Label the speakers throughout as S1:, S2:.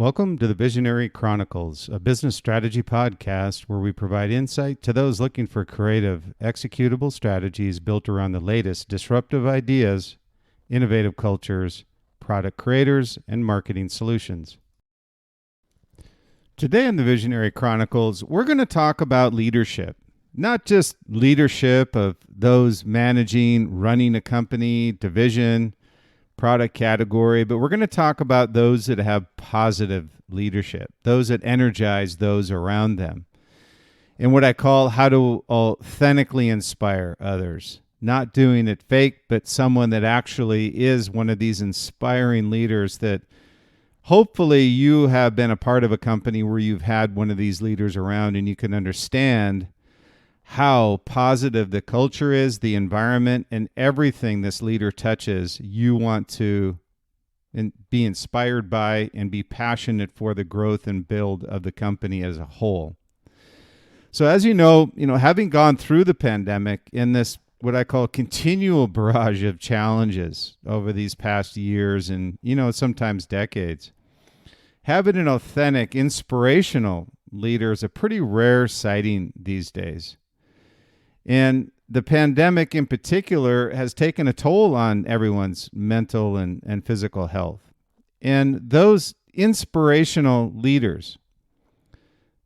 S1: Welcome to the Visionary Chronicles, a business strategy podcast where we provide insight to those looking for creative, executable strategies built around the latest disruptive ideas, innovative cultures, product creators, and marketing solutions. Today in the Visionary Chronicles, we're going to talk about leadership. Not just leadership of those managing, running a company, division, product category, but we're going to talk about those that have positive leadership, those that energize those around them, and what I call how to authentically inspire others. Not doing it fake, but someone that actually is one of these inspiring leaders that hopefully you have been a part of a company where you've had one of these leaders around and you can understand how positive the culture is, the environment, and everything this leader touches, you want to be inspired by and be passionate for the growth and build of the company as a whole. So as you know, having gone through the pandemic in this, what I call continual barrage of challenges over these past years and, sometimes decades, having an authentic, inspirational leader is a pretty rare sighting these days. And the pandemic in particular has taken a toll on everyone's mental and physical health. And those inspirational leaders,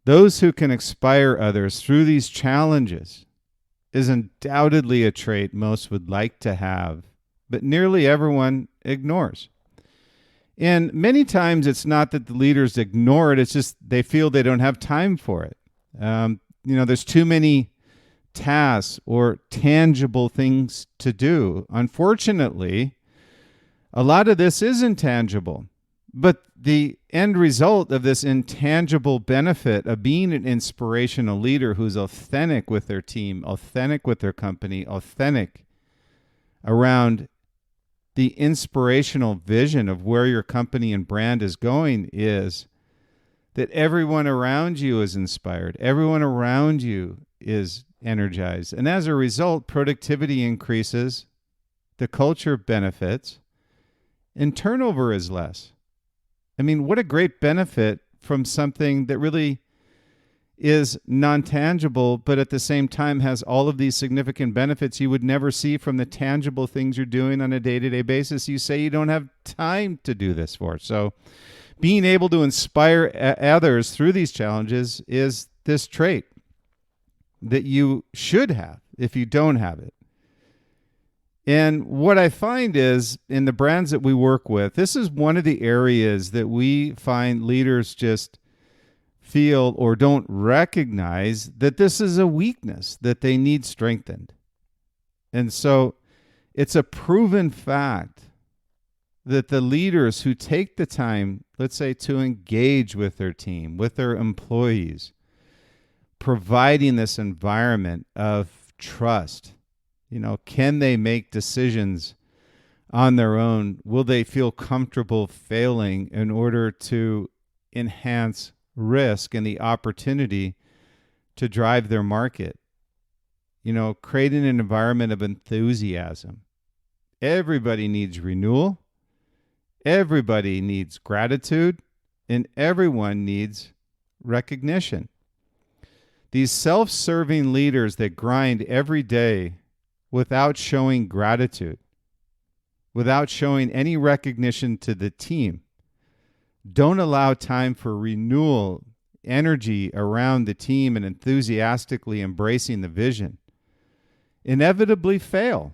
S1: those who can inspire others through these challenges, is undoubtedly a trait most would like to have, but nearly everyone ignores. And many times it's not that the leaders ignore it, it's just they feel they don't have time for it. There's too many tasks or tangible things to do. Unfortunately, a lot of this is intangible, but the end result of this intangible benefit of being an inspirational leader who's authentic with their team, authentic with their company, authentic around the inspirational vision of where your company and brand is going is that everyone around you is inspired. Everyone around you is energized. And as a result, productivity increases, the culture benefits, and turnover is less. I mean, what a great benefit from something that really is non-tangible, but at the same time has all of these significant benefits you would never see from the tangible things you're doing on a day-to-day basis. You say you don't have time to do this for. So being able to inspire others through these challenges is this trait that you should have if you don't have it. And what I find is in the brands that we work with, this is one of the areas that we find leaders just feel or don't recognize that this is a weakness that they need strengthened. And so it's a proven fact that the leaders who take the time, let's say, to engage with their team, with their employees, providing this environment of trust. Can they make decisions on their own? Will they feel comfortable failing in order to enhance risk and the opportunity to drive their market? Creating an environment of enthusiasm. Everybody needs renewal. Everybody needs gratitude. And everyone needs recognition. These self-serving leaders that grind every day without showing gratitude, without showing any recognition to the team, don't allow time for renewal, energy around the team, and enthusiastically embracing the vision, inevitably fail.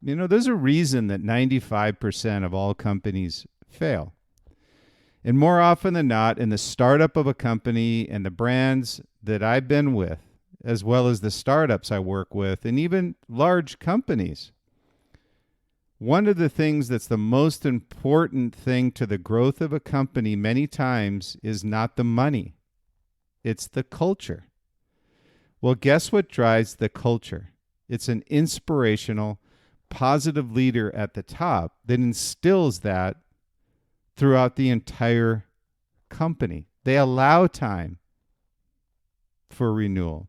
S1: There's a reason that 95% of all companies fail. And more often than not, in the startup of a company and the brands that I've been with, as well as the startups I work with, and even large companies, one of the things that's the most important thing to the growth of a company many times is not the money. It's the culture. Well, guess what drives the culture? It's an inspirational, positive leader at the top that instills that throughout the entire company. They allow time for renewal.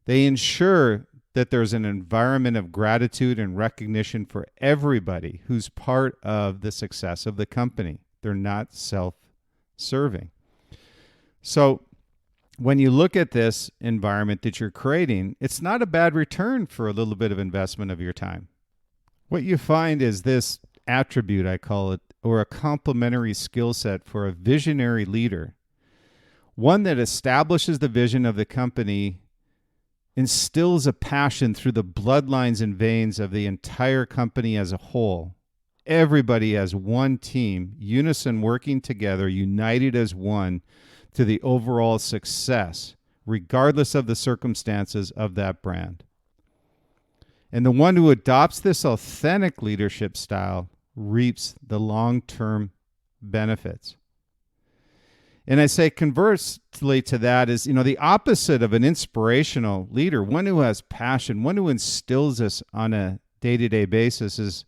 S1: They ensure that there's an environment of gratitude and recognition for everybody who's part of the success of the company. They're not serving. So when you look at this environment that you're creating, it's not a bad return for a little bit of investment of your time. What you find is this attribute, I call it, or a complementary skill set for a visionary leader, one that establishes the vision of the company, instills a passion through the bloodlines and veins of the entire company as a whole. Everybody as one team, unison working together, united as one to the overall success, regardless of the circumstances of that brand. And the one who adopts this authentic leadership style reaps the long-term benefits. And I say conversely to that is, the opposite of an inspirational leader, one who has passion, one who instills this on a day-to-day basis, is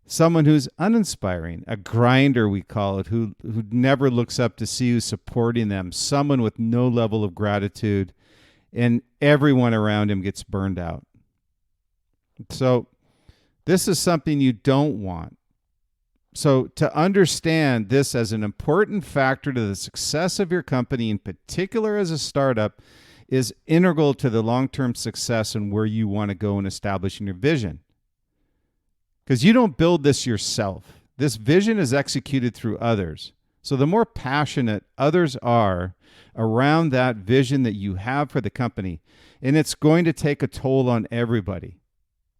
S1: someone who's uninspiring, a grinder, we call it, who never looks up to see you supporting them, someone with no level of gratitude, and everyone around him gets burned out. So this is something you don't want. So to understand this as an important factor to the success of your company, in particular as a startup, is integral to the long-term success and where you want to go in establishing your vision. Because you don't build this yourself. This vision is executed through others. So the more passionate others are around that vision that you have for the company, and it's going to take a toll on everybody.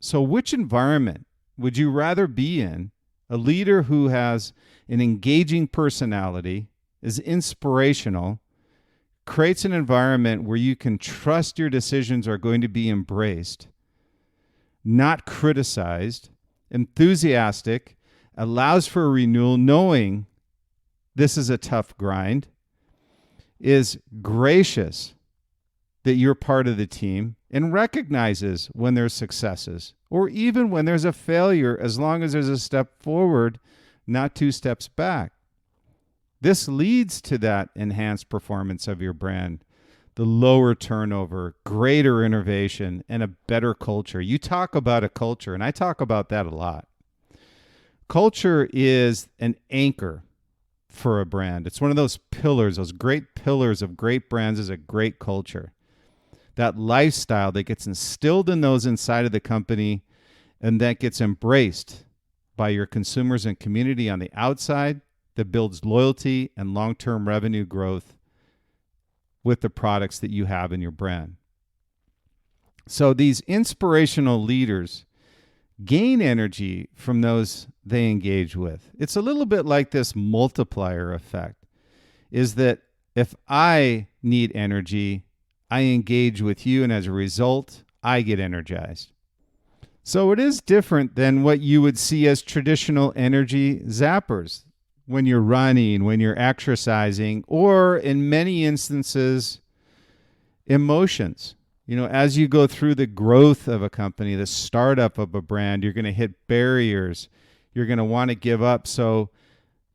S1: So which environment would you rather be in? A leader who has an engaging personality, is inspirational, creates an environment where you can trust your decisions are going to be embraced, not criticized, enthusiastic, allows for a renewal, knowing this is a tough grind, is gracious that you're part of the team, and recognizes when there's successes or even when there's a failure, as long as there's a step forward, not 2 steps back. This leads to that enhanced performance of your brand, the lower turnover, greater innovation, and a better culture. You talk about a culture, and I talk about that a lot. Culture is an anchor for a brand. It's one of those pillars, those great pillars of great brands is a great culture. That lifestyle that gets instilled in those inside of the company and that gets embraced by your consumers and community on the outside, that builds loyalty and long-term revenue growth with the products that you have in your brand. So these inspirational leaders gain energy from those they engage with. It's a little bit like this multiplier effect, is that if I need energy, I engage with you, and as a result, I get energized. So it is different than what you would see as traditional energy zappers when you're running, when you're exercising, or in many instances, emotions. As you go through the growth of a company, the startup of a brand, you're going to hit barriers. You're going to want to give up. So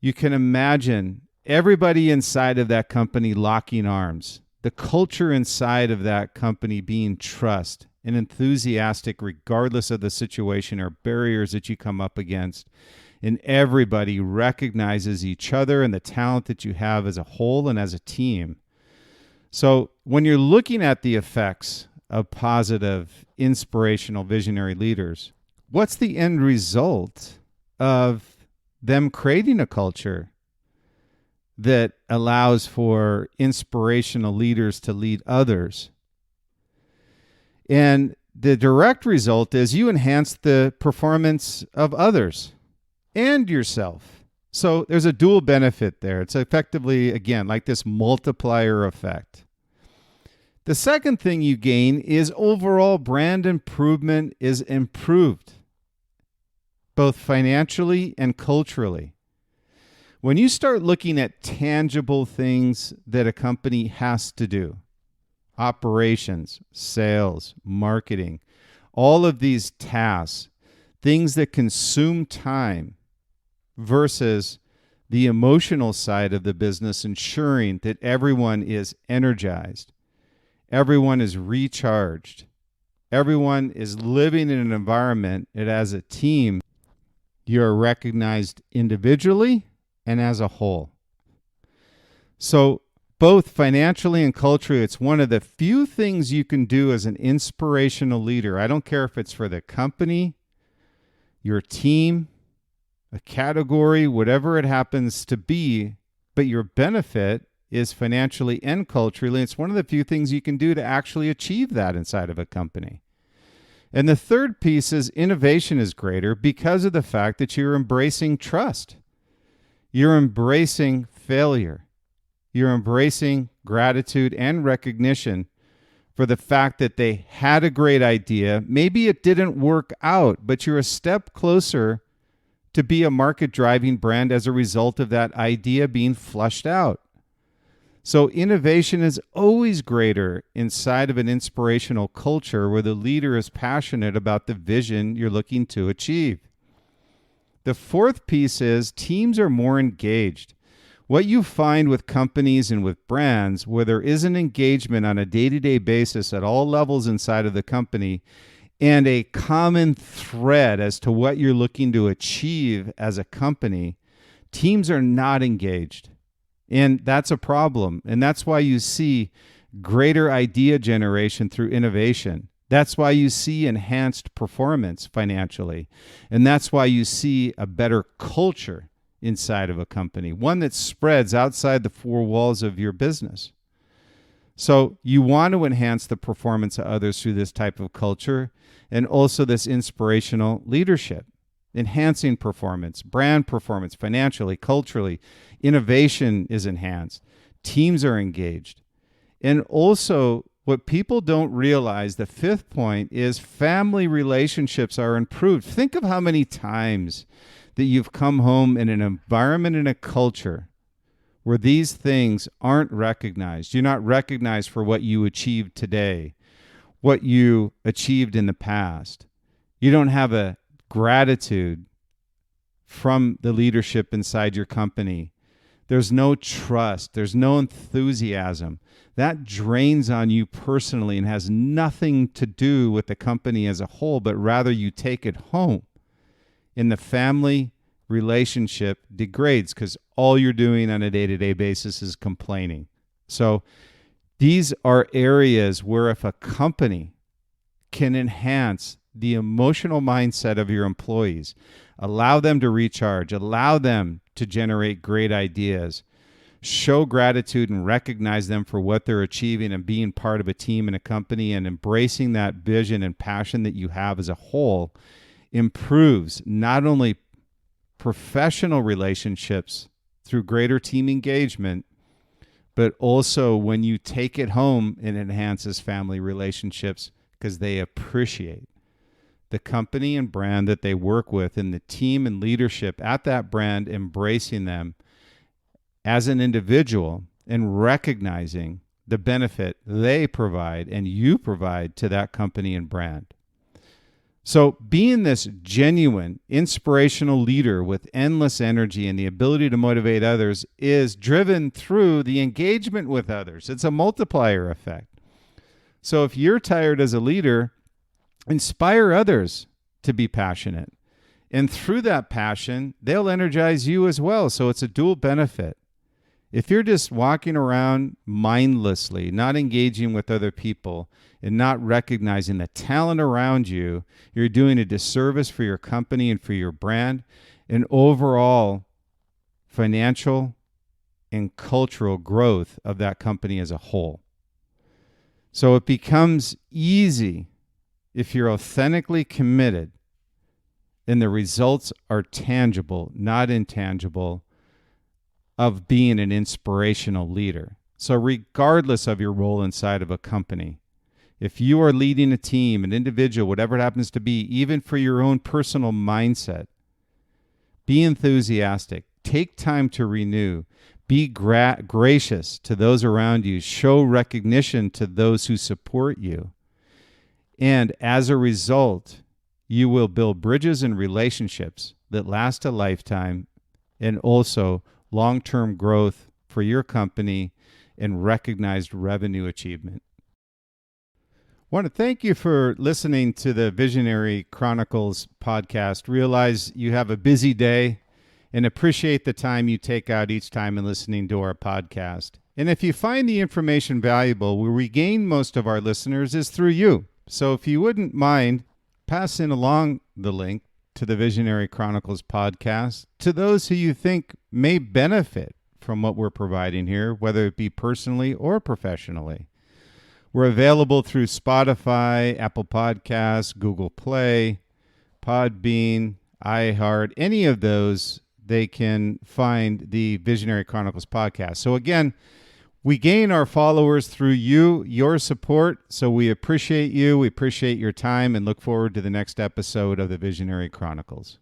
S1: you can imagine everybody inside of that company locking arms. The culture inside of that company being trust and enthusiastic regardless of the situation or barriers that you come up against. And everybody recognizes each other and the talent that you have as a whole and as a team. So when you're looking at the effects of positive, inspirational, visionary leaders, what's the end result of them creating a culture that allows for inspirational leaders to lead others? And the direct result is you enhance the performance of others and yourself. So there's a dual benefit there. It's effectively, again, like this multiplier effect. The second thing you gain is overall brand improvement is improved, both financially and culturally. When you start looking at tangible things that a company has to do, operations, sales, marketing, all of these tasks, things that consume time versus the emotional side of the business, ensuring that everyone is energized, everyone is recharged, everyone is living in an environment that as a team, you're recognized individually and as a whole. So both financially and culturally, it's one of the few things you can do as an inspirational leader. I don't care if it's for the company, your team, a category, whatever it happens to be, but your benefit is financially and culturally. It's one of the few things you can do to actually achieve that inside of a company. And the third piece is innovation is greater because of the fact that you're embracing trust. You're embracing failure. You're embracing gratitude and recognition for the fact that they had a great idea. Maybe it didn't work out, but you're a step closer to be a market-driving brand as a result of that idea being flushed out. So innovation is always greater inside of an inspirational culture where the leader is passionate about the vision you're looking to achieve. The fourth piece is teams are more engaged. What you find with companies and with brands where there is an engagement on a day-to-day basis at all levels inside of the company and a common thread as to what you're looking to achieve as a company, teams are not engaged. And that's a problem. And that's why you see greater idea generation through innovation. That's why you see enhanced performance financially. And that's why you see a better culture inside of a company, one that spreads outside the four walls of your business. So you want to enhance the performance of others through this type of culture and also this inspirational leadership, enhancing performance, brand performance, financially, culturally. Innovation is enhanced. Teams are engaged. And also, what people don't realize, the fifth point, is family relationships are improved. Think of how many times that you've come home in an environment and a culture where these things aren't recognized. You're not recognized for what you achieved today, what you achieved in the past. You don't have a gratitude from the leadership inside your company. There's no trust. There's no enthusiasm. That drains on you personally and has nothing to do with the company as a whole, but rather you take it home. In the family relationship degrades because all you're doing on a day-to-day basis is complaining. So these are areas where if a company can enhance the emotional mindset of your employees, allow them to recharge, allow them to generate great ideas, show gratitude and recognize them for what they're achieving and being part of a team and a company and embracing that vision and passion that you have as a whole, improves not only professional relationships through greater team engagement, but also when you take it home, it enhances family relationships because they appreciate the company and brand that they work with and the team and leadership at that brand, embracing them as an individual and recognizing the benefit they provide and you provide to that company and brand. So being this genuine, inspirational leader with endless energy and the ability to motivate others is driven through the engagement with others. It's a multiplier effect. So if you're tired as a leader, inspire others to be passionate. And through that passion, they'll energize you as well. So it's a dual benefit. If you're just walking around mindlessly, not engaging with other people, and not recognizing the talent around you, you're doing a disservice for your company and for your brand, and overall financial and cultural growth of that company as a whole. So it becomes easy if you're authentically committed and the results are tangible, not intangible, of being an inspirational leader. So regardless of your role inside of a company, if you are leading a team, an individual, whatever it happens to be, even for your own personal mindset, be enthusiastic, take time to renew, be gracious to those around you, show recognition to those who support you. And as a result, you will build bridges and relationships that last a lifetime and also long-term growth for your company and recognized revenue achievement. I want to thank you for listening to the Visionary Chronicles podcast. Realize you have a busy day and appreciate the time you take out each time in listening to our podcast. And if you find the information valuable, where we gain most of our listeners is through you. So if you wouldn't mind passing along the link to the Visionary Chronicles podcast to those who you think may benefit from what we're providing here, whether it be personally or professionally. We're available through Spotify, Apple Podcasts, Google Play, Podbean, iHeart, any of those. They can find the Visionary Chronicles podcast. So again, we gain our followers through you, your support. So we appreciate you. We appreciate your time and look forward to the next episode of the Visionary Chronicles.